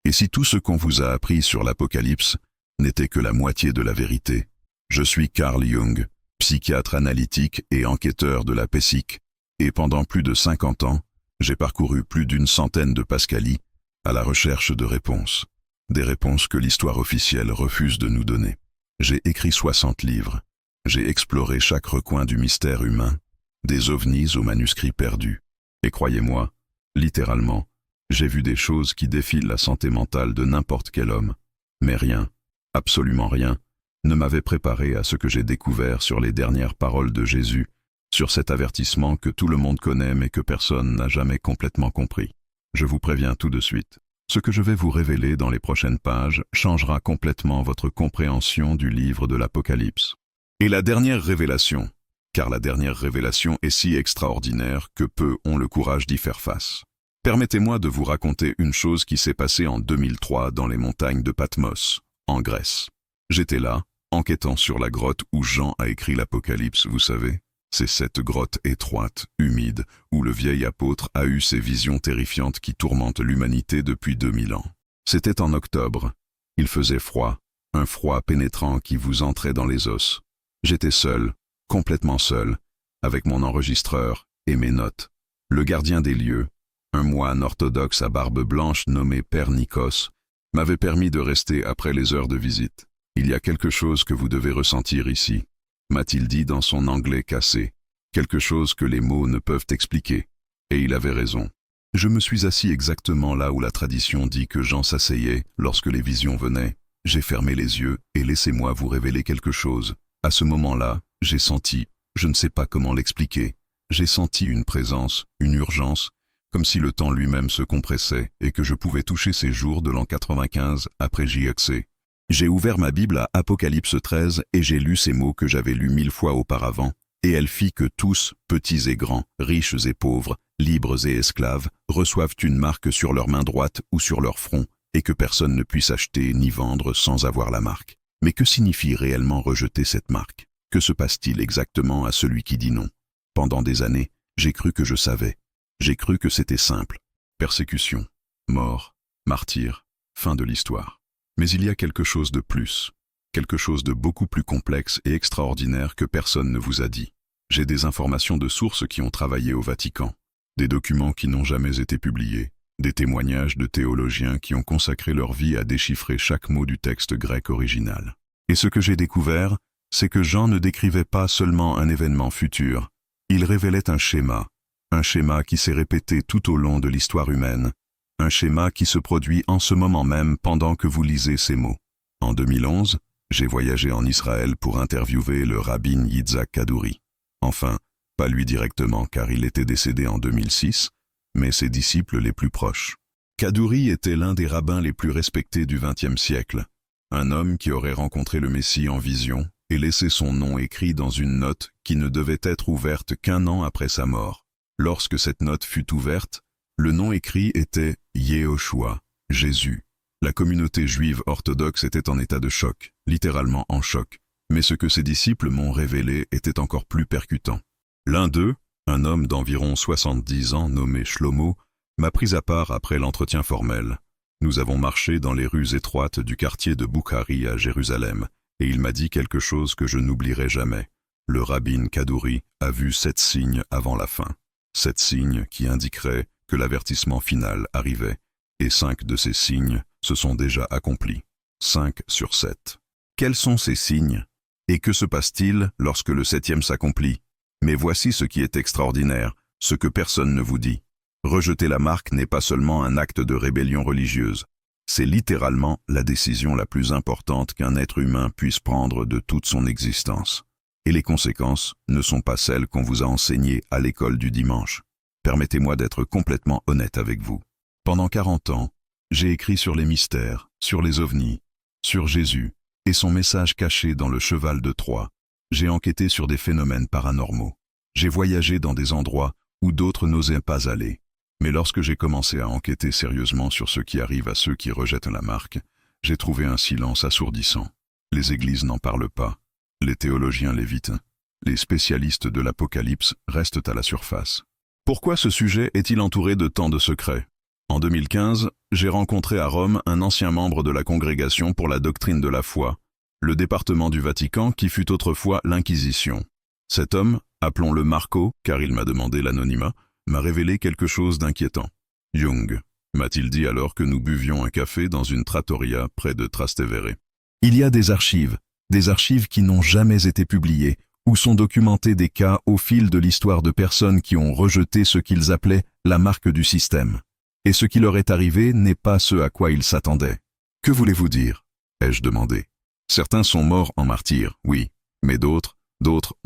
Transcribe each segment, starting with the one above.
Et si tout ce qu'on vous a appris sur l'Apocalypse n'était que la moitié de la vérité? Je suis Carl Jung, psychiatre analytique et enquêteur de la PSIC, et pendant plus de 50 ans, j'ai parcouru plus d'une centaine de pascalies à la recherche de réponses. Des réponses que l'histoire officielle refuse de nous donner. J'ai écrit 60 livres. J'ai exploré chaque recoin du mystère humain, des ovnis aux manuscrits perdus. Et croyez-moi, littéralement, j'ai vu des choses qui défient la santé mentale de n'importe quel homme. Mais rien, absolument rien, ne m'avait préparé à ce que j'ai découvert sur les dernières paroles de Jésus, sur cet avertissement que tout le monde connaît mais que personne n'a jamais complètement compris. Je vous préviens tout de suite. Ce que je vais vous révéler dans les prochaines pages changera complètement votre compréhension du livre de l'Apocalypse. Et la dernière révélation, car la dernière révélation est si extraordinaire que peu ont le courage d'y faire face. Permettez-moi de vous raconter une chose qui s'est passée en 2003 dans les montagnes de Patmos, en Grèce. J'étais là, enquêtant sur la grotte où Jean a écrit l'Apocalypse, vous savez. C'est cette grotte étroite, humide, où le vieil apôtre a eu ces visions terrifiantes qui tourmentent l'humanité depuis 2000 ans. C'était en octobre. Il faisait froid, un froid pénétrant qui vous entrait dans les os. J'étais seul, complètement seul, avec mon enregistreur et mes notes. Le gardien des lieux, un moine orthodoxe à barbe blanche nommé Père Nikos, m'avait permis de rester après les heures de visite. Il y a quelque chose que vous devez ressentir ici, m'a-t-il dit dans son anglais cassé, quelque chose que les mots ne peuvent expliquer. Et il avait raison. Je me suis assis exactement là où la tradition dit que Jean s'asseyait lorsque les visions venaient. J'ai fermé les yeux et laissez-moi vous révéler quelque chose. À ce moment-là, j'ai senti, je ne sais pas comment l'expliquer, j'ai senti une présence, une urgence, comme si le temps lui-même se compressait et que je pouvais toucher ces jours de l'an 95 après JXC. J'ai ouvert ma Bible à Apocalypse 13 et j'ai lu ces mots que j'avais lus 1000 fois auparavant, et elle fit que tous, petits et grands, riches et pauvres, libres et esclaves, reçoivent une marque sur leur main droite ou sur leur front, et que personne ne puisse acheter ni vendre sans avoir la marque. Mais que signifie réellement rejeter cette marque? Que se passe-t-il exactement à celui qui dit non? Pendant des années, j'ai cru que je savais. J'ai cru que c'était simple. Persécution, mort, martyr, fin de l'histoire. Mais il y a quelque chose de plus, quelque chose de beaucoup plus complexe et extraordinaire que personne ne vous a dit. J'ai des informations de sources qui ont travaillé au Vatican, des documents qui n'ont jamais été publiés, des témoignages de théologiens qui ont consacré leur vie à déchiffrer chaque mot du texte grec original. Et ce que j'ai découvert, c'est que Jean ne décrivait pas seulement un événement futur, il révélait un schéma qui s'est répété tout au long de l'histoire humaine, un schéma qui se produit en ce moment même pendant que vous lisez ces mots. En 2011, j'ai voyagé en Israël pour interviewer le rabbin Yitzhak Kaduri. Enfin, pas lui directement car il était décédé en 2006, mais ses disciples les plus proches. Kaduri était l'un des rabbins les plus respectés du XXe siècle, un homme qui aurait rencontré le Messie en vision et laissé son nom écrit dans une note qui ne devait être ouverte qu'1 an après sa mort. Lorsque cette note fut ouverte, le nom écrit était Yehoshua, Jésus. La communauté juive orthodoxe était en état de choc, littéralement en choc. Mais ce que ses disciples m'ont révélé était encore plus percutant. L'un d'eux, un homme d'environ 70 ans nommé Shlomo, m'a pris à part après l'entretien formel. Nous avons marché dans les rues étroites du quartier de Boukhari à Jérusalem, et il m'a dit quelque chose que je n'oublierai jamais. Le rabbin Kaduri a vu 7 signes avant la fin. 7 signes qui indiqueraient que l'avertissement final arrivait, et 5 de ces signes se sont déjà accomplis. 5 sur 7. Quels sont ces signes? Et que se passe-t-il lorsque le 7e s'accomplit? Mais voici ce qui est extraordinaire, ce que personne ne vous dit. Rejeter la marque n'est pas seulement un acte de rébellion religieuse, c'est littéralement la décision la plus importante qu'un être humain puisse prendre de toute son existence. Et les conséquences ne sont pas celles qu'on vous a enseignées à l'école du dimanche. Permettez-moi d'être complètement honnête avec vous. Pendant 40 ans, j'ai écrit sur les mystères, sur les ovnis, sur Jésus et son message caché dans le cheval de Troie. J'ai enquêté sur des phénomènes paranormaux. J'ai voyagé dans des endroits où d'autres n'osaient pas aller. Mais lorsque j'ai commencé à enquêter sérieusement sur ce qui arrive à ceux qui rejettent la marque, j'ai trouvé un silence assourdissant. Les églises n'en parlent pas. Les théologiens l'évitent. Les spécialistes de l'Apocalypse restent à la surface. Pourquoi ce sujet est-il entouré de tant de secrets? En 2015, j'ai rencontré à Rome un ancien membre de la Congrégation pour la doctrine de la foi, le département du Vatican qui fut autrefois l'Inquisition. Cet homme, appelons-le Marco, car il m'a demandé l'anonymat, m'a révélé quelque chose d'inquiétant. Jung, m'a-t-il dit alors que nous buvions un café dans une trattoria près de Trastevere. Il y a des archives qui n'ont jamais été publiées, où sont documentés des cas au fil de l'histoire de personnes qui ont rejeté ce qu'ils appelaient la marque du système. Et ce qui leur est arrivé n'est pas ce à quoi ils s'attendaient. Que voulez-vous dire? Ai-je demandé. Certains sont morts en martyrs, oui, mais d'autres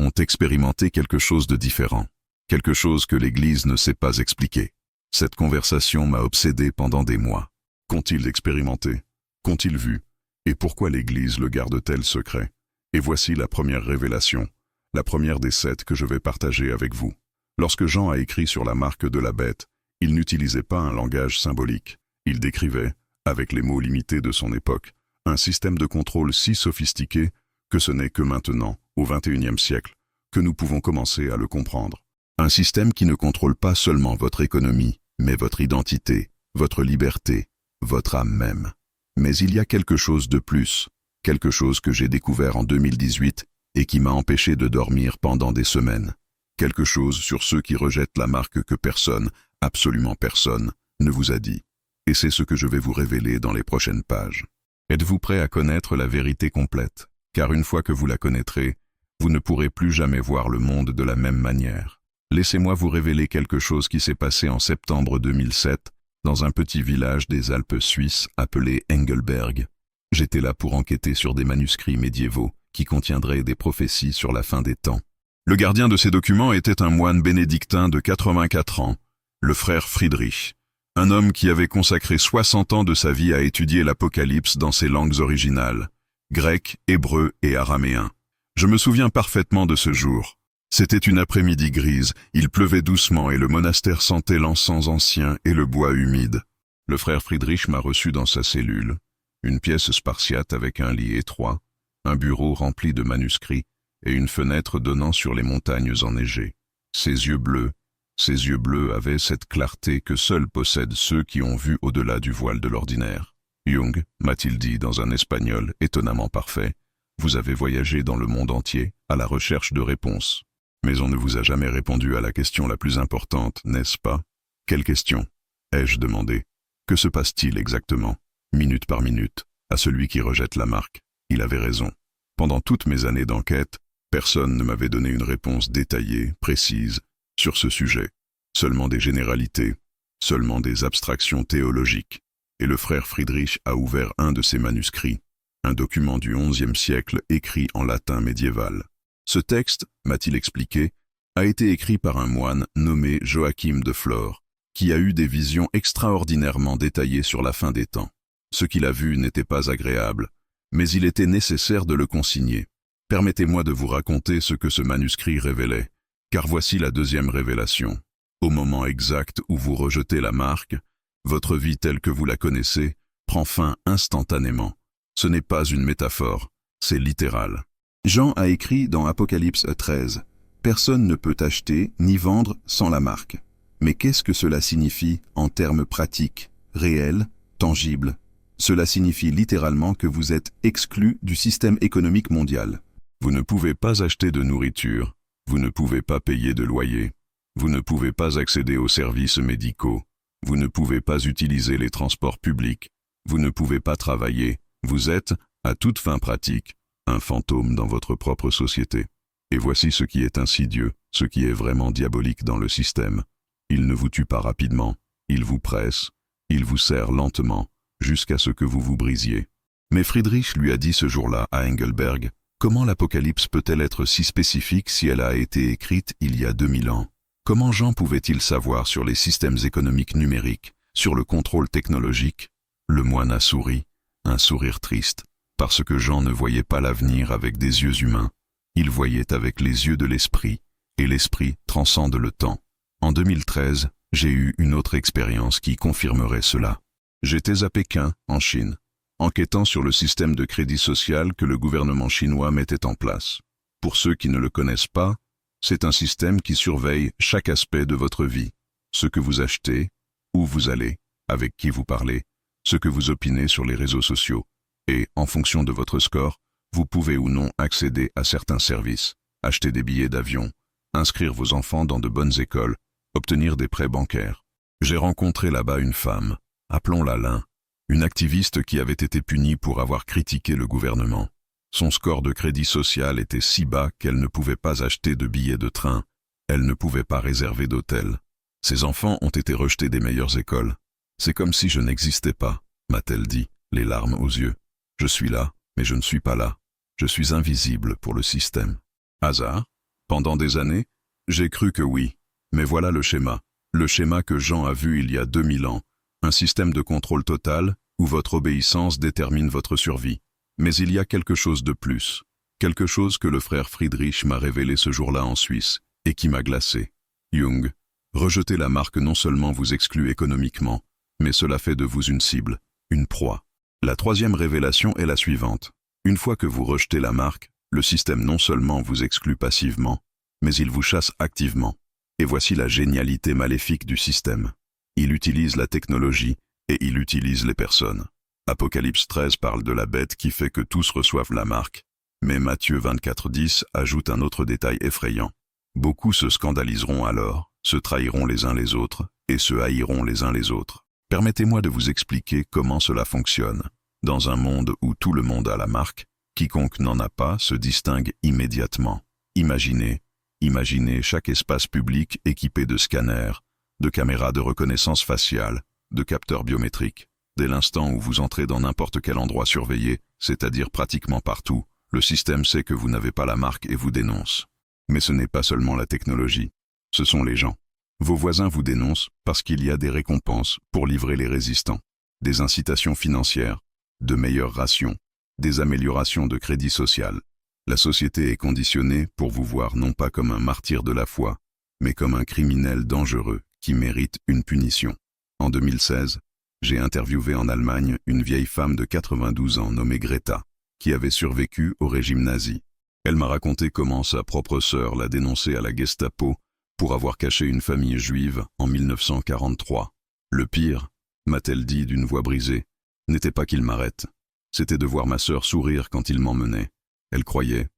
ont expérimenté quelque chose de différent, quelque chose que l'Église ne sait pas expliquer. Cette conversation m'a obsédé pendant des mois. Qu'ont-ils expérimenté? Qu'ont-ils vu? Et pourquoi l'Église le garde-t-elle secret? Et voici la première révélation, la première des 7 que je vais partager avec vous. Lorsque Jean a écrit sur la marque de la bête, il n'utilisait pas un langage symbolique. Il décrivait, avec les mots limités de son époque, un système de contrôle si sophistiqué que ce n'est que maintenant, au XXIe siècle, que nous pouvons commencer à le comprendre. Un système qui ne contrôle pas seulement votre économie, mais votre identité, votre liberté, votre âme même. Mais il y a quelque chose de plus, quelque chose que j'ai découvert en 2018 et qui m'a empêché de dormir pendant des semaines. Quelque chose sur ceux qui rejettent la marque que personne, absolument personne, ne vous a dit. Et c'est ce que je vais vous révéler dans les prochaines pages. Êtes-vous prêt à connaître la vérité complète? Car une fois que vous la connaîtrez, vous ne pourrez plus jamais voir le monde de la même manière. Laissez-moi vous révéler quelque chose qui s'est passé en septembre 2007 dans un petit village des Alpes suisses appelé Engelberg. J'étais là pour enquêter sur des manuscrits médiévaux qui contiendraient des prophéties sur la fin des temps. Le gardien de ces documents était un moine bénédictin de 84 ans, le frère Friedrich, un homme qui avait consacré 60 ans de sa vie à étudier l'Apocalypse dans ses langues originales, grec, hébreu et araméen. Je me souviens parfaitement de ce jour. C'était une après-midi grise, il pleuvait doucement et le monastère sentait l'encens ancien et le bois humide. Le frère Friedrich m'a reçu dans sa cellule, une pièce spartiate avec un lit étroit, un bureau rempli de manuscrits et une fenêtre donnant sur les montagnes enneigées. Ses yeux bleus avaient cette clarté que seuls possèdent ceux qui ont vu au-delà du voile de l'ordinaire. Jung, m'a-t-il dit dans un espagnol étonnamment parfait, vous avez voyagé dans le monde entier à la recherche de réponses. Mais on ne vous a jamais répondu à la question la plus importante, n'est-ce pas? Quelle question? Ai-je demandé. Que se passe-t-il exactement, minute par minute, à celui qui rejette la marque? Il avait raison. Pendant toutes mes années d'enquête, personne ne m'avait donné une réponse détaillée, précise, sur ce sujet. Seulement des généralités, seulement des abstractions théologiques. Et le frère Friedrich a ouvert un de ses manuscrits, un document du XIe siècle écrit en latin médiéval. Ce texte, m'a-t-il expliqué, a été écrit par un moine nommé Joachim de Flore, qui a eu des visions extraordinairement détaillées sur la fin des temps. Ce qu'il a vu n'était pas agréable, mais il était nécessaire de le consigner. Permettez-moi de vous raconter ce que ce manuscrit révélait, car voici la deuxième révélation. Au moment exact où vous rejetez la marque, votre vie telle que vous la connaissez prend fin instantanément. Ce n'est pas une métaphore, c'est littéral. Jean a écrit dans Apocalypse 13, « Personne ne peut acheter ni vendre sans la marque. » Mais qu'est-ce que cela signifie en termes pratiques, réels, tangibles? Cela signifie littéralement que vous êtes exclu du système économique mondial. Vous ne pouvez pas acheter de nourriture, vous ne pouvez pas payer de loyer, vous ne pouvez pas accéder aux services médicaux, vous ne pouvez pas utiliser les transports publics, vous ne pouvez pas travailler, vous êtes, à toute fin pratique, un fantôme dans votre propre société. Et voici ce qui est insidieux, ce qui est vraiment diabolique dans le système. Il ne vous tue pas rapidement, il vous presse, il vous serre lentement, jusqu'à ce que vous vous brisiez. Mais Friedrich lui a dit ce jour-là à Engelberg, comment l'Apocalypse peut-elle être si spécifique si elle a été écrite il y a 2000 ans? Comment Jean pouvait-il savoir sur les systèmes économiques numériques, sur le contrôle technologique? Le moine a souri, un sourire triste, parce que Jean ne voyait pas l'avenir avec des yeux humains, il voyait avec les yeux de l'esprit, et l'esprit transcende le temps. En 2013, j'ai eu une autre expérience qui confirmerait cela. J'étais à Pékin, en Chine, enquêtant sur le système de crédit social que le gouvernement chinois mettait en place. Pour ceux qui ne le connaissent pas, c'est un système qui surveille chaque aspect de votre vie, ce que vous achetez, où vous allez, avec qui vous parlez, ce que vous opinez sur les réseaux sociaux. Et, en fonction de votre score, vous pouvez ou non accéder à certains services, acheter des billets d'avion, inscrire vos enfants dans de bonnes écoles, obtenir des prêts bancaires. J'ai rencontré là-bas une femme, appelons-la Lin, une activiste qui avait été punie pour avoir critiqué le gouvernement. Son score de crédit social était si bas qu'elle ne pouvait pas acheter de billets de train, elle ne pouvait pas réserver d'hôtel. Ses enfants ont été rejetés des meilleures écoles. C'est comme si je n'existais pas, m'a-t-elle dit, les larmes aux yeux. Je suis là, mais je ne suis pas là. Je suis invisible pour le système. Hasard? Pendant des années, j'ai cru que oui. Mais voilà le schéma que Jean a vu il y a 2000 ans. Un système de contrôle total où votre obéissance détermine votre survie. Mais il y a quelque chose de plus. Quelque chose que le frère Friedrich m'a révélé ce jour-là en Suisse et qui m'a glacé. Jung, rejeter la marque non seulement vous exclut économiquement, mais cela fait de vous une cible, une proie. La troisième révélation est la suivante. Une fois que vous rejetez la marque, le système non seulement vous exclut passivement, mais il vous chasse activement. Et voici la génialité maléfique du système. Il utilise la technologie et il utilise les personnes. Apocalypse 13 parle de la bête qui fait que tous reçoivent la marque, mais Matthieu 24:10 ajoute un autre détail effrayant. Beaucoup se scandaliseront alors, se trahiront les uns les autres et se haïront les uns les autres. Permettez-moi de vous expliquer comment cela fonctionne. Dans un monde où tout le monde a la marque, quiconque n'en a pas se distingue immédiatement. Imaginez chaque espace public équipé de scanners, de caméras de reconnaissance faciale, de capteurs biométriques. Dès l'instant où vous entrez dans n'importe quel endroit surveillé, c'est-à-dire pratiquement partout, le système sait que vous n'avez pas la marque et vous dénonce. Mais ce n'est pas seulement la technologie, ce sont les gens. Vos voisins vous dénoncent parce qu'il y a des récompenses pour livrer les résistants, des incitations financières, de meilleures rations, des améliorations de crédit social. La société est conditionnée pour vous voir non pas comme un martyr de la foi, mais comme un criminel dangereux qui mérite une punition. En 2016, j'ai interviewé en Allemagne une vieille femme de 92 ans nommée Greta, qui avait survécu au régime nazi. Elle m'a raconté comment sa propre sœur l'a dénoncée à la Gestapo pour avoir caché une famille juive en 1943. Le pire, m'a-t-elle dit d'une voix brisée, n'était pas qu'il m'arrête. C'était de voir ma sœur sourire quand il m'emmenait. Elle croyait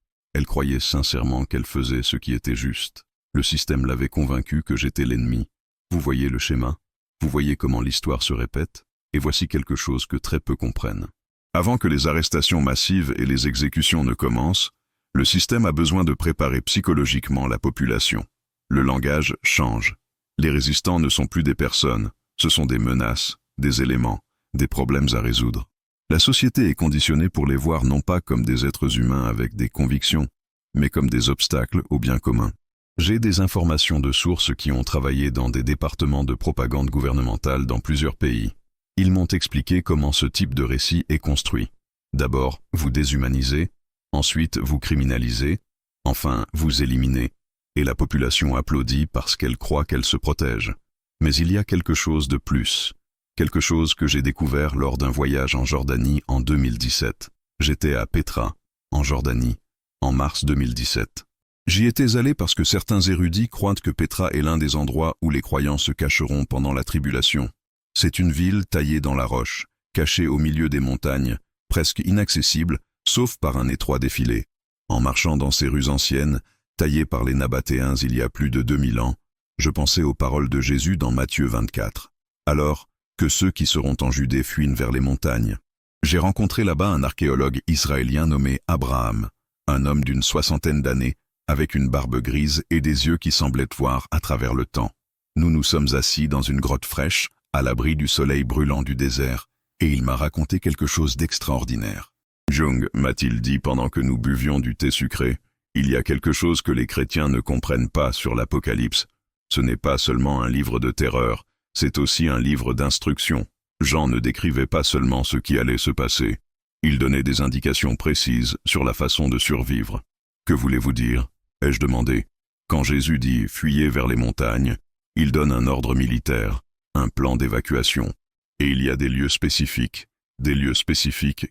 sincèrement qu'elle faisait ce qui était juste. Le système l'avait convaincue que j'étais l'ennemi. Vous voyez le schéma? Vous voyez comment l'histoire se répète? Et voici quelque chose que très peu comprennent. Avant que les arrestations massives et les exécutions ne commencent, le système a besoin de préparer psychologiquement la population. Le langage change. Les résistants ne sont plus des personnes, ce sont des menaces, des éléments, des problèmes à résoudre. La société est conditionnée pour les voir non pas comme des êtres humains avec des convictions, mais comme des obstacles au bien commun. J'ai des informations de sources qui ont travaillé dans des départements de propagande gouvernementale dans plusieurs pays. Ils m'ont expliqué comment ce type de récit est construit. D'abord, vous déshumanisez, ensuite vous criminalisez, enfin vous éliminez, et la population applaudit parce qu'elle croit qu'elle se protège. Mais il y a quelque chose de plus. Quelque chose que j'ai découvert lors d'un voyage en Jordanie en 2017. J'étais à Petra, en Jordanie, en mars 2017. J'y étais allé parce que certains érudits croient que Petra est l'un des endroits où les croyants se cacheront pendant la tribulation. C'est une ville taillée dans la roche, cachée au milieu des montagnes, presque inaccessible, sauf par un étroit défilé. En marchant dans ces rues anciennes, taillées par les Nabatéens il y a plus de 2000 ans, je pensais aux paroles de Jésus dans Matthieu 24. Alors, que ceux qui seront en Judée fuient vers les montagnes. J'ai rencontré là-bas un archéologue israélien nommé Abraham, un homme d'une 60aine d'années, avec une barbe grise et des yeux qui semblaient voir à travers le temps. Nous nous sommes assis dans une grotte fraîche, à l'abri du soleil brûlant du désert, et il m'a raconté quelque chose d'extraordinaire. Jung, m'a-t-il dit pendant que nous buvions du thé sucré, il y a quelque chose que les chrétiens ne comprennent pas sur l'Apocalypse. Ce n'est pas seulement un livre de terreur, c'est aussi un livre d'instruction. Jean ne décrivait pas seulement ce qui allait se passer. Il donnait des indications précises sur la façon de survivre. Que voulez-vous dire? Ai-je demandé. Quand Jésus dit « fuyez vers les montagnes », il donne un ordre militaire, un plan d'évacuation. Et il y a des lieux spécifiques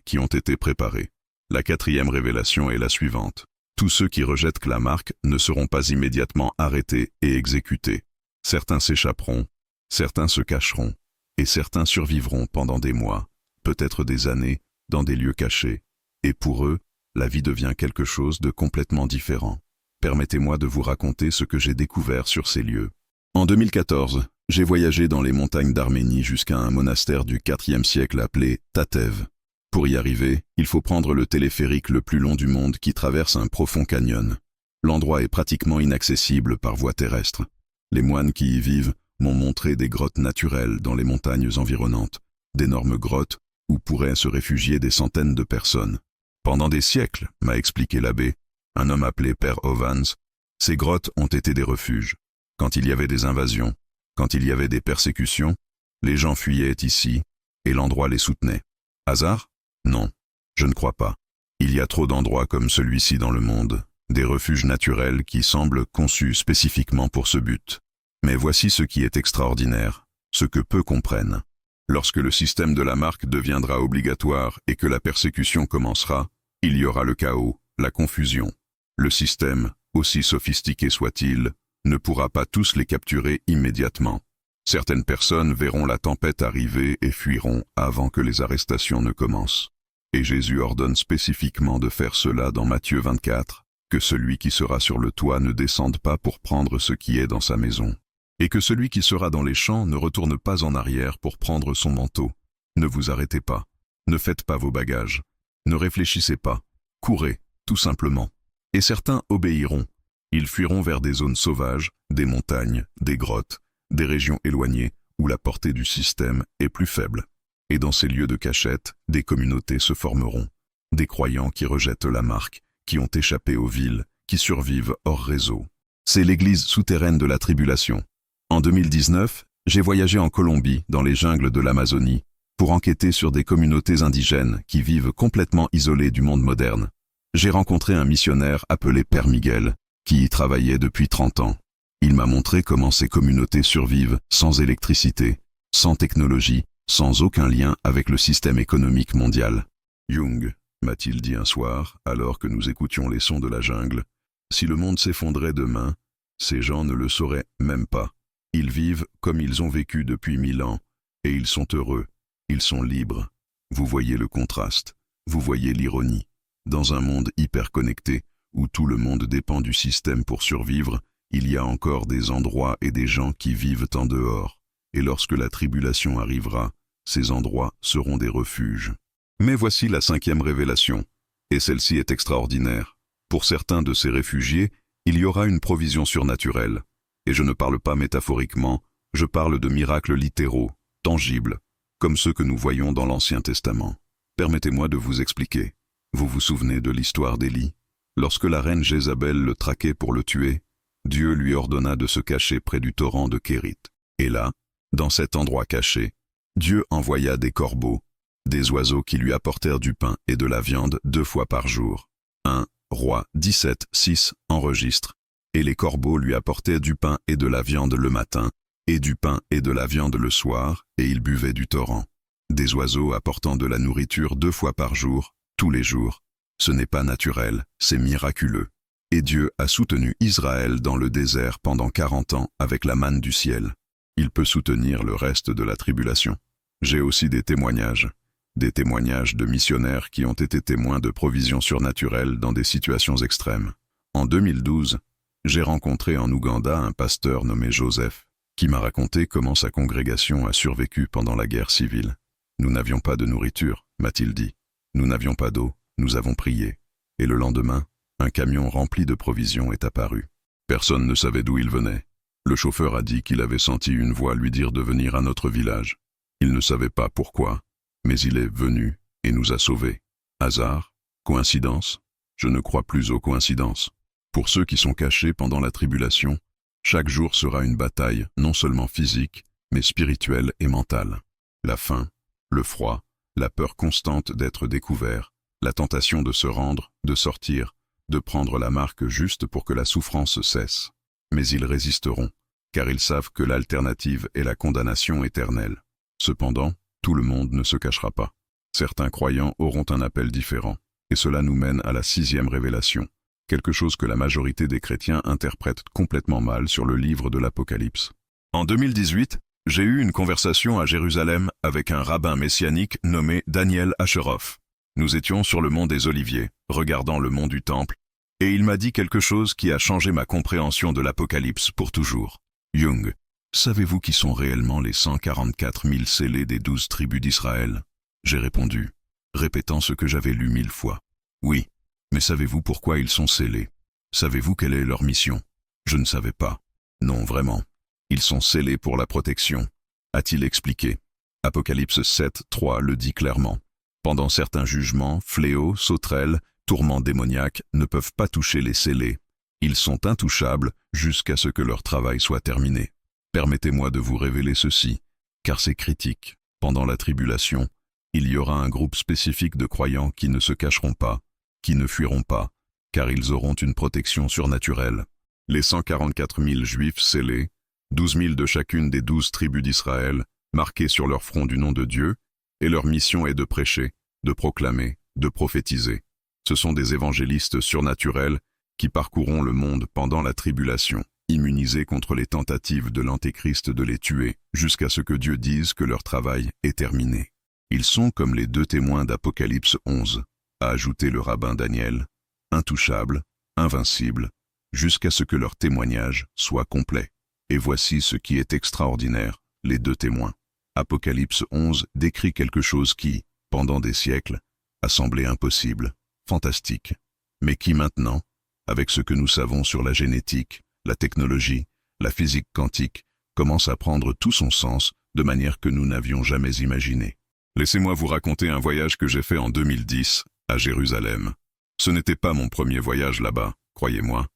qui ont été préparés. La quatrième révélation est la suivante. Tous ceux qui rejettent la marque ne seront pas immédiatement arrêtés et exécutés. Certains s'échapperont, certains se cacheront, Et certains survivront pendant des mois, peut-être des années, dans des lieux cachés. Et pour eux, la vie devient quelque chose de complètement différent. Permettez-moi de vous raconter ce que j'ai découvert sur ces lieux. En 2014, j'ai voyagé dans les montagnes d'Arménie jusqu'à un monastère du IVe siècle appelé Tatev. Pour y arriver, il faut prendre le téléphérique le plus long du monde qui traverse un profond canyon. L'endroit est pratiquement inaccessible par voie terrestre. Les moines qui y vivent m'ont montré des grottes naturelles dans les montagnes environnantes, d'énormes grottes où pourraient se réfugier des centaines de personnes. Pendant des siècles, m'a expliqué l'abbé, un homme appelé Père Ovans, ces grottes ont été des refuges. Quand il y avait des invasions, quand il y avait des persécutions, les gens fuyaient ici, et l'endroit les soutenait. Hasard? Non, je ne crois pas. Il y a trop d'endroits comme celui-ci dans le monde, des refuges naturels qui semblent conçus spécifiquement pour ce but. Mais voici ce qui est extraordinaire, ce que peu comprennent. Lorsque le système de la marque deviendra obligatoire et que la persécution commencera, il y aura le chaos, la confusion. Le système, aussi sophistiqué soit-il, ne pourra pas tous les capturer immédiatement. Certaines personnes verront la tempête arriver et fuiront avant que les arrestations ne commencent. Et Jésus ordonne spécifiquement de faire cela dans Matthieu 24, que celui qui sera sur le toit ne descende pas pour prendre ce qui est dans sa maison. Et que celui qui sera dans les champs ne retourne pas en arrière pour prendre son manteau. Ne vous arrêtez pas. Ne faites pas vos bagages. Ne réfléchissez pas. Courez, tout simplement. Et certains obéiront. Ils fuiront vers des zones sauvages, des montagnes, des grottes, des régions éloignées où la portée du système est plus faible. Et dans ces lieux de cachette, des communautés se formeront. Des croyants qui rejettent la marque, qui ont échappé aux villes, qui survivent hors réseau. C'est l'église souterraine de la tribulation. En 2019, j'ai voyagé en Colombie, dans les jungles de l'Amazonie, pour enquêter sur des communautés indigènes qui vivent complètement isolées du monde moderne. J'ai rencontré un missionnaire appelé Père Miguel, qui y travaillait depuis 30 ans. Il m'a montré comment ces communautés survivent sans électricité, sans technologie, sans aucun lien avec le système économique mondial. Jung, m'a-t-il dit un soir, alors que nous écoutions les sons de la jungle, si le monde s'effondrait demain, ces gens ne le sauraient même pas. Ils vivent comme ils ont vécu depuis 1000 ans, et ils sont heureux, ils sont libres. Vous voyez le contraste, vous voyez l'ironie. Dans un monde hyper connecté, où tout le monde dépend du système pour survivre, il y a encore des endroits et des gens qui vivent en dehors. Et lorsque la tribulation arrivera, ces endroits seront des refuges. Mais voici la 5e révélation, et celle-ci est extraordinaire. Pour certains de ces réfugiés, il y aura une provision surnaturelle. Et je ne parle pas métaphoriquement, je parle de miracles littéraux, tangibles, comme ceux que nous voyons dans l'Ancien Testament. Permettez-moi de vous expliquer. Vous vous souvenez de l'histoire d'Élie? Lorsque la reine Jézabel le traquait pour le tuer, Dieu lui ordonna de se cacher près du torrent de Kérit. Et là, dans cet endroit caché, Dieu envoya des corbeaux, des oiseaux qui lui apportèrent du pain et de la viande 2 fois par jour. 1 Roi 17, 6 enregistre. Et les corbeaux lui apportaient du pain et de la viande le matin, et du pain et de la viande le soir, et il buvait du torrent. Des oiseaux apportant de la nourriture 2 fois par jour, tous les jours. Ce n'est pas naturel, c'est miraculeux. Et Dieu a soutenu Israël dans le désert pendant 40 ans avec la manne du ciel. Il peut soutenir le reste de la tribulation. J'ai aussi des témoignages de missionnaires qui ont été témoins de provisions surnaturelles dans des situations extrêmes. En 2012, j'ai rencontré en Ouganda un pasteur nommé Joseph, qui m'a raconté comment sa congrégation a survécu pendant la guerre civile. Nous n'avions pas de nourriture, m'a-t-il dit. Nous n'avions pas d'eau, nous avons prié. Et le lendemain, un camion rempli de provisions est apparu. Personne ne savait d'où il venait. Le chauffeur a dit qu'il avait senti une voix lui dire de venir à notre village. Il ne savait pas pourquoi, mais il est venu et nous a sauvés. Hasard? Coïncidence? Je ne crois plus aux coïncidences. Pour ceux qui sont cachés pendant la tribulation, chaque jour sera une bataille non seulement physique, mais spirituelle et mentale. La faim, le froid, la peur constante d'être découvert, la tentation de se rendre, de sortir, de prendre la marque juste pour que la souffrance cesse. Mais ils résisteront, car ils savent que l'alternative est la condamnation éternelle. Cependant, tout le monde ne se cachera pas. Certains croyants auront un appel différent, et cela nous mène à la 6e révélation, quelque chose que la majorité des chrétiens interprètent complètement mal sur le livre de l'Apocalypse. En 2018, J'ai eu une conversation à Jérusalem avec un rabbin messianique nommé Daniel Asheroff. Nous étions sur le mont des Oliviers, regardant le mont du Temple, et il m'a dit quelque chose qui a changé ma compréhension de l'Apocalypse pour toujours. Jung, savez-vous qui sont réellement les 144 000 scellés des 12 tribus d'Israël? J'ai répondu, répétant ce que j'avais lu 1000 fois. Oui, mais savez-vous pourquoi ils sont scellés? Savez-vous quelle est leur mission? Je ne savais pas. Non, vraiment. Ils sont scellés pour la protection, a-t-il expliqué. Apocalypse 7, 3 le dit clairement. Pendant certains jugements, fléaux, sauterelles, tourments démoniaques ne peuvent pas toucher les scellés. Ils sont intouchables jusqu'à ce que leur travail soit terminé. Permettez-moi de vous révéler ceci, car c'est critique. Pendant la tribulation, il y aura un groupe spécifique de croyants qui ne se cacheront pas, qui ne fuiront pas, car ils auront une protection surnaturelle. Les 144 000 juifs scellés, 12 000 de chacune des 12 tribus d'Israël, marqués sur leur front du nom de Dieu, et leur mission est de prêcher, de proclamer, de prophétiser. Ce sont des évangélistes surnaturels qui parcourront le monde pendant la tribulation, immunisés contre les tentatives de l'Antéchrist de les tuer, jusqu'à ce que Dieu dise que leur travail est terminé. Ils sont comme les 2 témoins d'Apocalypse 11, a ajouté le rabbin Daniel, intouchables, invincibles, jusqu'à ce que leur témoignage soit complet. Et voici ce qui est extraordinaire, les 2 témoins. Apocalypse 11 décrit quelque chose qui, pendant des siècles, a semblé impossible, fantastique, mais qui maintenant, avec ce que nous savons sur la génétique, la technologie, la physique quantique, commence à prendre tout son sens de manière que nous n'avions jamais imaginé. Laissez-moi vous raconter un voyage que j'ai fait en 2010, à Jérusalem. Ce n'était pas mon premier voyage là-bas, croyez-moi.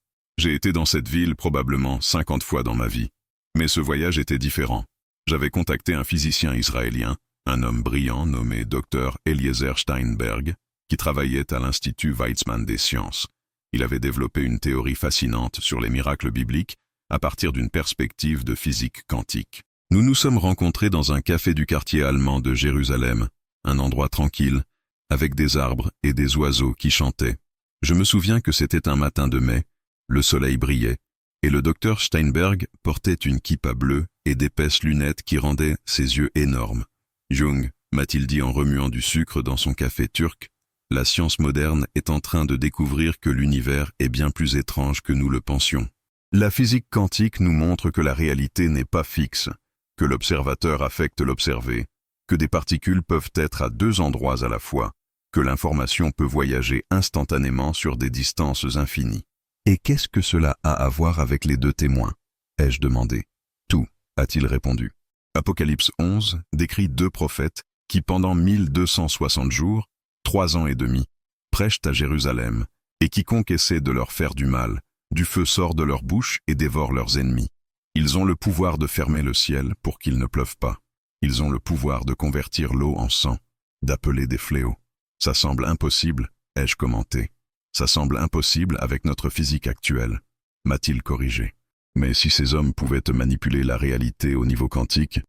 J'ai été dans cette ville probablement 50 fois dans ma vie. Mais ce voyage était différent. J'avais contacté un physicien israélien, un homme brillant nommé Dr Eliezer Steinberg, qui travaillait à l'Institut Weizmann des sciences. Il avait développé une théorie fascinante sur les miracles bibliques à partir d'une perspective de physique quantique. Nous nous sommes rencontrés dans un café du quartier allemand de Jérusalem, un endroit tranquille, avec des arbres et des oiseaux qui chantaient. Je me souviens que c'était un matin de mai, le soleil brillait, et le docteur Steinberg portait une kippa bleue et d'épaisses lunettes qui rendaient ses yeux énormes. Jung, m'a-t-il dit en remuant du sucre dans son café turc, la science moderne est en train de découvrir que l'univers est bien plus étrange que nous le pensions. La physique quantique nous montre que la réalité n'est pas fixe, que l'observateur affecte l'observé, que des particules peuvent être à 2 endroits à la fois, que l'information peut voyager instantanément sur des distances infinies. Et qu'est-ce que cela a à voir avec les 2 témoins? Ai-je demandé. Tout, a-t-il répondu. Apocalypse 11 décrit 2 prophètes qui pendant 1260 jours, 3 ans et demi, prêchent à Jérusalem, et quiconque essaie de leur faire du mal, du feu sort de leur bouche et dévore leurs ennemis. Ils ont le pouvoir de fermer le ciel pour qu'il ne pleuve pas. Ils ont le pouvoir de convertir l'eau en sang, d'appeler des fléaux. Ça semble impossible, ai-je commenté. Ça semble impossible avec notre physique actuelle, m'a-t-il corrigé. Mais si ces hommes pouvaient manipuler la réalité au niveau quantique,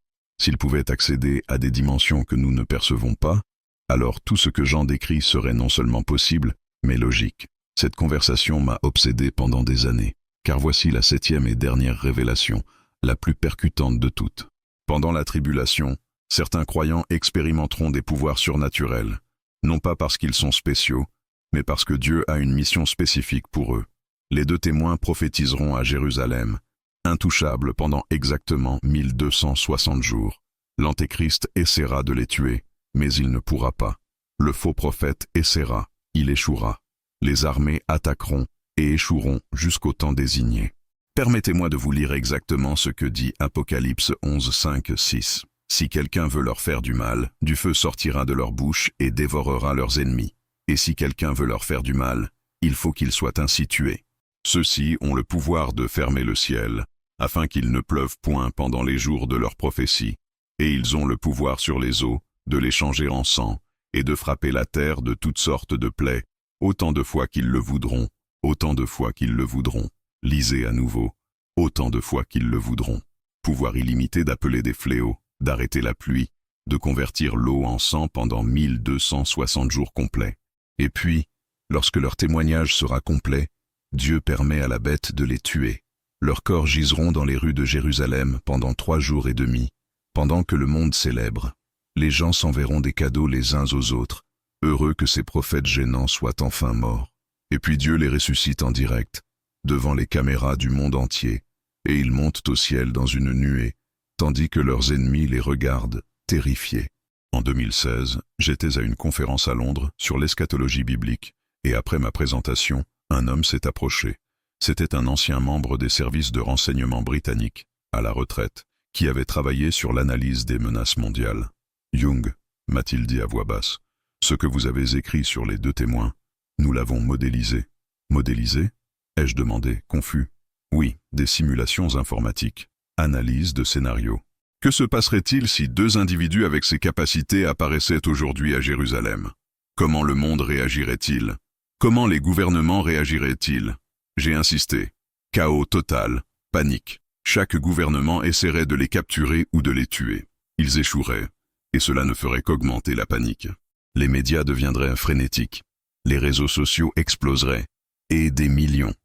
s'ils pouvaient accéder à des dimensions que nous ne percevons pas, alors tout ce que Jean décrit serait non seulement possible, mais logique. Cette conversation m'a obsédé pendant des années, car voici la 7e et dernière révélation, la plus percutante de toutes. Pendant la tribulation, certains croyants expérimenteront des pouvoirs surnaturels, non pas parce qu'ils sont spéciaux, mais parce que Dieu a une mission spécifique pour eux. Les 2 témoins prophétiseront à Jérusalem, intouchables pendant exactement 1260 jours. L'Antéchrist essaiera de les tuer, mais il ne pourra pas. Le faux prophète essaiera, il échouera. Les armées attaqueront et échoueront jusqu'au temps désigné. Permettez-moi de vous lire exactement ce que dit Apocalypse 11, 5, 6. Si quelqu'un veut leur faire du mal, du feu sortira de leur bouche et dévorera leurs ennemis. Et si quelqu'un veut leur faire du mal, il faut qu'il soit ainsi tué. Ceux-ci ont le pouvoir de fermer le ciel, afin qu'il ne pleuve point pendant les jours de leur prophétie, et ils ont le pouvoir sur les eaux, de les changer en sang, et de frapper la terre de toutes sortes de plaies, autant de fois qu'ils le voudront, autant de fois qu'ils le voudront. Lisez à nouveau, autant de fois qu'ils le voudront. Pouvoir illimité d'appeler des fléaux, d'arrêter la pluie, de convertir l'eau en sang pendant 1260 jours complets. Et puis, lorsque leur témoignage sera complet, Dieu permet à la bête de les tuer. Leurs corps giseront dans les rues de Jérusalem pendant 3 jours et demi, Pendant que le monde célèbre, les gens s'enverront des cadeaux les uns aux autres, heureux que ces prophètes gênants soient enfin morts. Et puis Dieu les ressuscite en direct, devant les caméras du monde entier, et ils montent au ciel dans une nuée, tandis que leurs ennemis les regardent, terrifiés. En 2016, j'étais à une conférence à Londres sur l'eschatologie biblique, et après ma présentation, un homme s'est approché. C'était un ancien membre des services de renseignement britanniques, à la retraite, qui avait travaillé sur l'analyse des menaces mondiales. « Jung », m'a-t-il dit à voix basse, « ce que vous avez écrit sur les 2 témoins, nous l'avons modélisé. » « Modélisé » ai-je demandé, confus. « Oui, des simulations informatiques. Analyse de scénarios. » Que se passerait-il si 2 individus avec ces capacités apparaissaient aujourd'hui à Jérusalem? Comment le monde réagirait-il? Comment les gouvernements réagiraient-ils? J'ai insisté. Chaos total, panique. Chaque gouvernement essaierait de les capturer ou de les tuer. Ils échoueraient, et cela ne ferait qu'augmenter la panique. Les médias deviendraient frénétiques. Les réseaux sociaux exploseraient, et des millions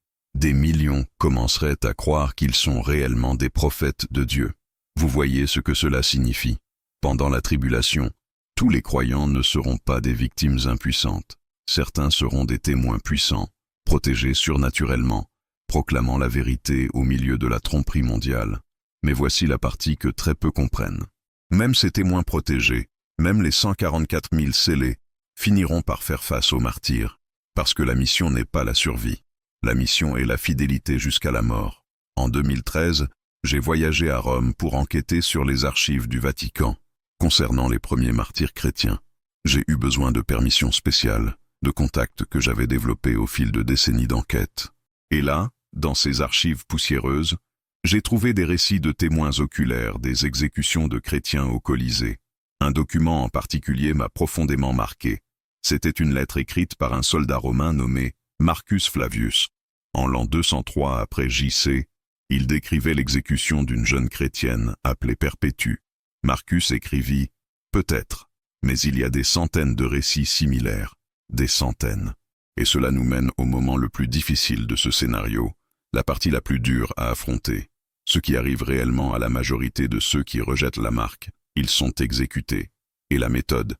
commenceraient à croire qu'ils sont réellement des prophètes de Dieu. Vous voyez ce que cela signifie. Pendant la tribulation, tous les croyants ne seront pas des victimes impuissantes. Certains seront des témoins puissants, protégés surnaturellement, proclamant la vérité au milieu de la tromperie mondiale. Mais voici la partie que très peu comprennent. Même ces témoins protégés, même les 144 000 scellés, finiront par faire face aux martyrs, parce que la mission n'est pas la survie. La mission est la fidélité jusqu'à la mort. En 2013, j'ai voyagé à Rome pour enquêter sur les archives du Vatican, concernant les premiers martyrs chrétiens. J'ai eu besoin de permissions spéciales, de contacts que j'avais développés au fil de décennies d'enquête. Et là, dans ces archives poussiéreuses, j'ai trouvé des récits de témoins oculaires des exécutions de chrétiens au Colisée. Un document en particulier m'a profondément marqué. C'était une lettre écrite par un soldat romain nommé Marcus Flavius. En l'an 203 après J.C., il décrivait l'exécution d'une jeune chrétienne appelée Perpétue. Marcus écrivit « Peut-être, mais il y a des centaines de récits similaires, des centaines. » Et cela nous mène au moment le plus difficile de ce scénario, la partie la plus dure à affronter. Ce qui arrive réellement à la majorité de ceux qui rejettent la marque, ils sont exécutés. Et la méthode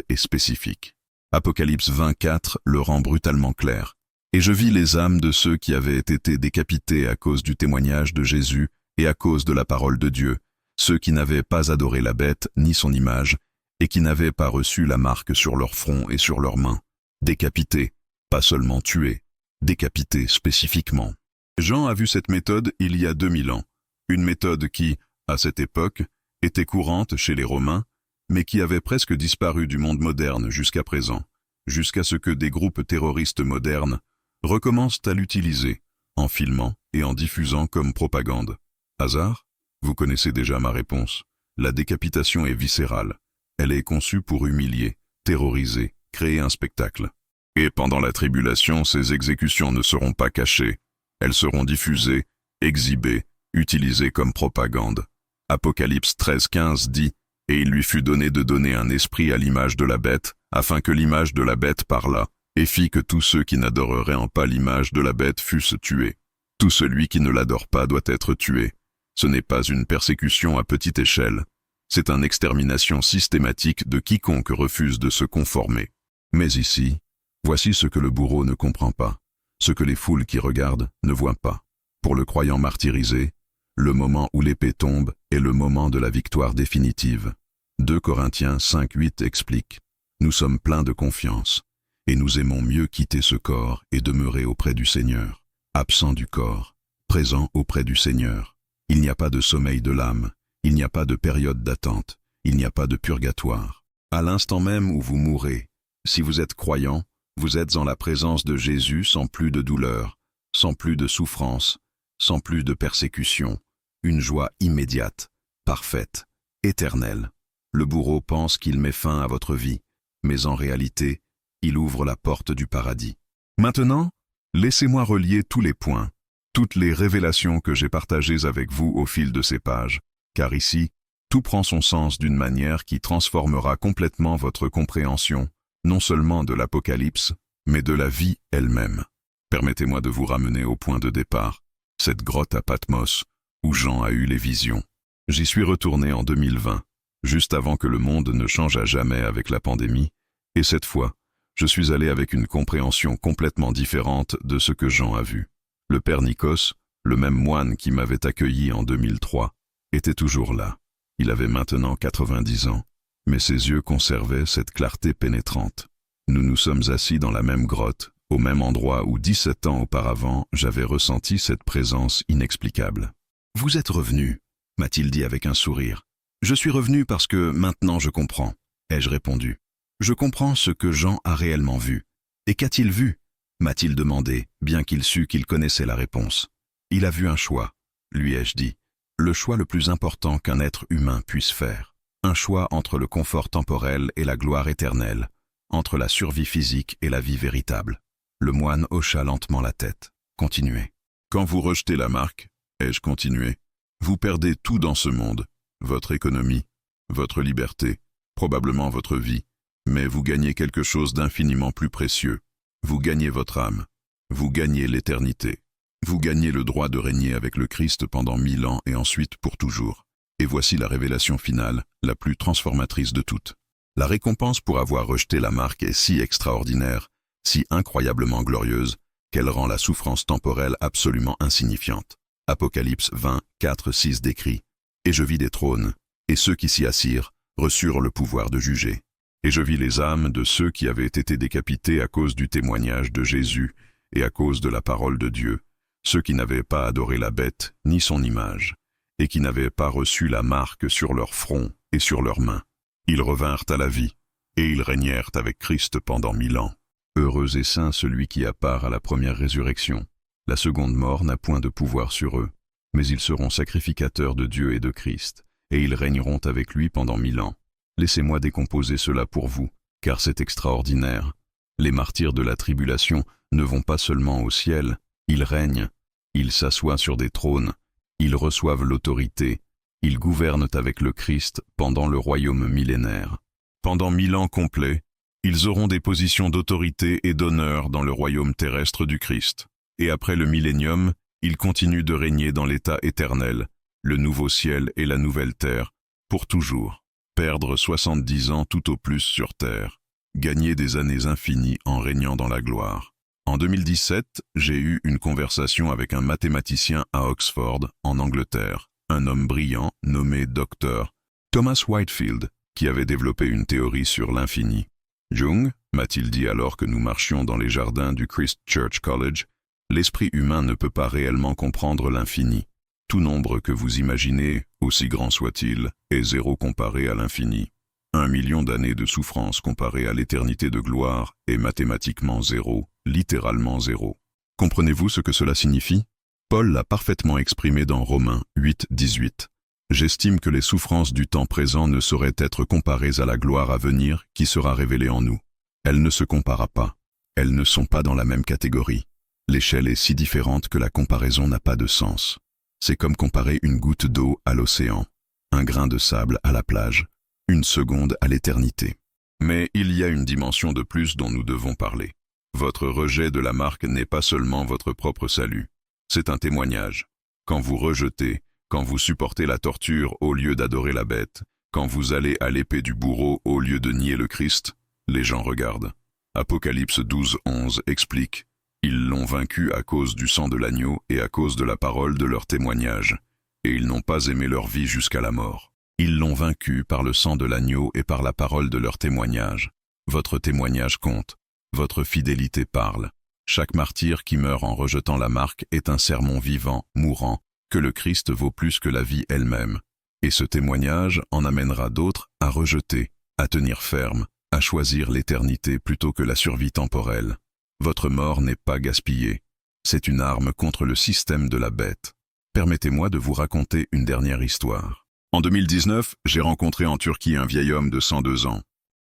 est spécifique. Apocalypse 24 le rend brutalement clair. Et je vis les âmes de ceux qui avaient été décapités à cause du témoignage de Jésus et à cause de la parole de Dieu, ceux qui n'avaient pas adoré la bête ni son image, et qui n'avaient pas reçu la marque sur leur front et sur leurs mains. Décapités, pas seulement tués, décapités spécifiquement. Jean a vu cette méthode il y a 2000 ans, une méthode qui, à cette époque, était courante chez les Romains, mais qui avait presque disparu du monde moderne jusqu'à présent, jusqu'à ce que des groupes terroristes modernes recommencent à l'utiliser, en filmant et en diffusant comme propagande. Hasard? Vous connaissez déjà ma réponse. La décapitation est viscérale. Elle est conçue pour humilier, terroriser, créer un spectacle. Et pendant la tribulation, ces exécutions ne seront pas cachées. Elles seront diffusées, exhibées, utilisées comme propagande. Apocalypse 13:15 dit « Et il lui fut donné de donner un esprit à l'image de la bête, afin que l'image de la bête parlât, et fit que tous ceux qui n'adoreraient en pas l'image de la bête fussent tués. Tout celui qui ne l'adore pas doit être tué. Ce n'est pas une persécution à petite échelle. C'est une extermination systématique de quiconque refuse de se conformer. Mais ici, voici ce que le bourreau ne comprend pas, ce que les foules qui regardent ne voient pas. Pour le croyant martyrisé, le moment où l'épée tombe est le moment de la victoire définitive. 2 Corinthiens 5:8 explique « Nous sommes pleins de confiance, et nous aimons mieux quitter ce corps et demeurer auprès du Seigneur, absent du corps, présent auprès du Seigneur. Il n'y a pas de sommeil de l'âme, il n'y a pas de période d'attente, il n'y a pas de purgatoire. À l'instant même où vous mourrez, si vous êtes croyant, vous êtes en la présence de Jésus sans plus de douleur, sans plus de souffrance, sans plus de persécution, une joie immédiate, parfaite, éternelle. Le bourreau pense qu'il met fin à votre vie, mais en réalité, il ouvre la porte du paradis. Maintenant, laissez-moi relier tous les points, toutes les révélations que j'ai partagées avec vous au fil de ces pages, car ici, tout prend son sens d'une manière qui transformera complètement votre compréhension, non seulement de l'Apocalypse, mais de la vie elle-même. Permettez-moi de vous ramener au point de départ, cette grotte à Patmos, où Jean a eu les visions. J'y suis retourné en 2020, juste avant que le monde ne change à jamais avec la pandémie, et cette fois, je suis allé avec une compréhension complètement différente de ce que Jean a vu. Le père Nikos, le même moine qui m'avait accueilli en 2003, était toujours là. Il avait maintenant 90 ans, mais ses yeux conservaient cette clarté pénétrante. Nous nous sommes assis dans la même grotte, au même endroit où 17 ans auparavant, j'avais ressenti cette présence inexplicable. « Vous êtes revenu » m'a-t-il dit avec un sourire. « Je suis revenu parce que maintenant je comprends » ai-je répondu. « Je comprends ce que Jean a réellement vu. »« Et qu'a-t-il vu » m'a-t-il demandé, bien qu'il sût qu'il connaissait la réponse. « Il a vu un choix » lui ai-je dit. « Le choix le plus important qu'un être humain puisse faire. Un choix entre le confort temporel et la gloire éternelle, entre la survie physique et la vie véritable. » Le moine hocha lentement la tête. Continuez. « Quand vous rejetez la marque, ai-je continué, vous perdez tout dans ce monde, votre économie, votre liberté, probablement votre vie, mais vous gagnez quelque chose d'infiniment plus précieux. Vous gagnez votre âme, vous gagnez l'éternité. Vous gagnez le droit de régner avec le Christ pendant 1000 ans et ensuite pour toujours. Et voici la révélation finale, la plus transformatrice de toutes. La récompense pour avoir rejeté la marque est si extraordinaire, si incroyablement glorieuse, qu'elle rend la souffrance temporelle absolument insignifiante. Apocalypse 20, 4-6 décrit « Et je vis des trônes, et ceux qui s'y assirent reçurent le pouvoir de juger. Et je vis les âmes de ceux qui avaient été décapités à cause du témoignage de Jésus et à cause de la parole de Dieu, ceux qui n'avaient pas adoré la bête ni son image, et qui n'avaient pas reçu la marque sur leur front et sur leurs mains. Ils revinrent à la vie, et ils régnèrent avec Christ pendant 1000 ans. Heureux et saint celui qui a part à la première résurrection. La seconde mort n'a point de pouvoir sur eux, mais ils seront sacrificateurs de Dieu et de Christ, et ils régneront avec lui pendant 1000 ans. Laissez-moi décomposer cela pour vous, car c'est extraordinaire. Les martyrs de la tribulation ne vont pas seulement au ciel, ils règnent, ils s'assoient sur des trônes, ils reçoivent l'autorité, ils gouvernent avec le Christ pendant le royaume millénaire. Pendant 1000 ans complets, ils auront des positions d'autorité et d'honneur dans le royaume terrestre du Christ. Et après le millénium, ils continuent de régner dans l'état éternel, le nouveau ciel et la nouvelle terre, pour toujours. Perdre 70 ans tout au plus sur terre, gagner des années infinies en régnant dans la gloire. En 2017, j'ai eu une conversation avec un mathématicien à Oxford, en Angleterre, un homme brillant nommé Dr. Thomas Whitefield, qui avait développé une théorie sur l'infini. « Jung, m'a-t-il dit alors que nous marchions dans les jardins du Christ Church College, l'esprit humain ne peut pas réellement comprendre l'infini. Tout nombre que vous imaginez, aussi grand soit-il, est zéro comparé à l'infini. 1 million d'années de souffrance comparé à l'éternité de gloire est mathématiquement zéro, littéralement zéro. Comprenez-vous ce que cela signifie? Paul l'a parfaitement exprimé dans Romains 8, 18. J'estime que les souffrances du temps présent ne sauraient être comparées à la gloire à venir qui sera révélée en nous. Elles ne se comparent pas. Elles ne sont pas dans la même catégorie. L'échelle est si différente que la comparaison n'a pas de sens. C'est comme comparer une goutte d'eau à l'océan, un grain de sable à la plage, une seconde à l'éternité. Mais il y a une dimension de plus dont nous devons parler. Votre rejet de la marque n'est pas seulement votre propre salut. C'est un témoignage. Quand vous rejetez, quand vous supportez la torture au lieu d'adorer la bête, quand vous allez à l'épée du bourreau au lieu de nier le Christ, les gens regardent. Apocalypse 12, 11 explique « Ils l'ont vaincu à cause du sang de l'agneau et à cause de la parole de leur témoignage, et ils n'ont pas aimé leur vie jusqu'à la mort. Ils l'ont vaincu par le sang de l'agneau et par la parole de leur témoignage. Votre témoignage compte, votre fidélité parle. Chaque martyr qui meurt en rejetant la marque est un sermon vivant, mourant, que le Christ vaut plus que la vie elle-même. Et ce témoignage en amènera d'autres à rejeter, à tenir ferme, à choisir l'éternité plutôt que la survie temporelle. Votre mort n'est pas gaspillée. C'est une arme contre le système de la bête. Permettez-moi de vous raconter une dernière histoire. En 2019, j'ai rencontré en Turquie un vieil homme de 102 ans.